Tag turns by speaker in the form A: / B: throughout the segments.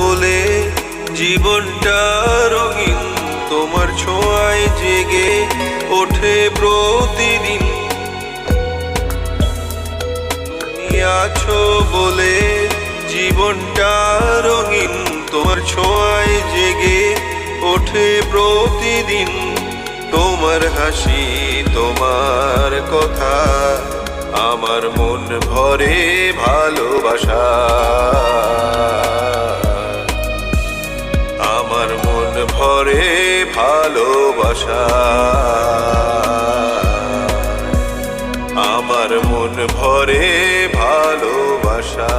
A: বলে জীবনটা রঙিন, তোমার ছোঁয়ায় জেগে ওঠে প্রতিদিন। তুমি আছো বলে জীবনটা রঙিন, তোমার ছোঁয়ায় জেগে ওঠে প্রতিদিন। তোমার হাসি, তোমার কথা, আমার মন ভরে ভালোবাসা, আমার মন ভরে ভালোবাসা, আমার মন ভরে ভালোবাসা।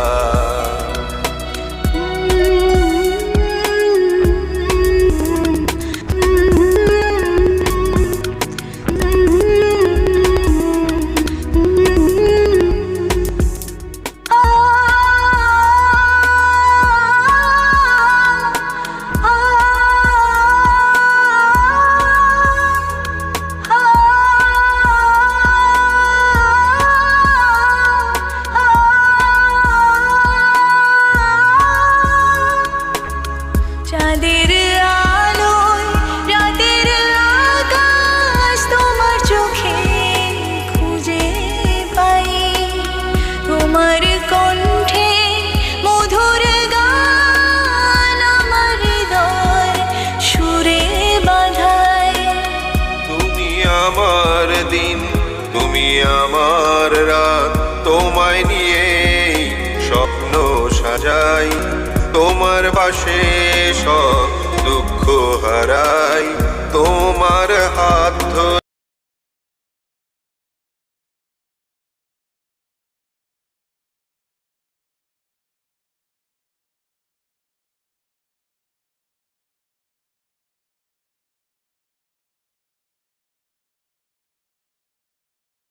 B: চাঁদের আলোয় রাতের আকাশ তোমার চোখে খুঁজে পাই, তোমার কণ্ঠে মধুর গান আমার হৃদয় সুরে বাঁধায়।
A: তুমি আমার দিন, তুমি আমার রাত, তোমায় নিয়ে স্বপ্ন সাজাই। তোমার পাশে সব দুঃখ হারাই, তোমার হাত ধরে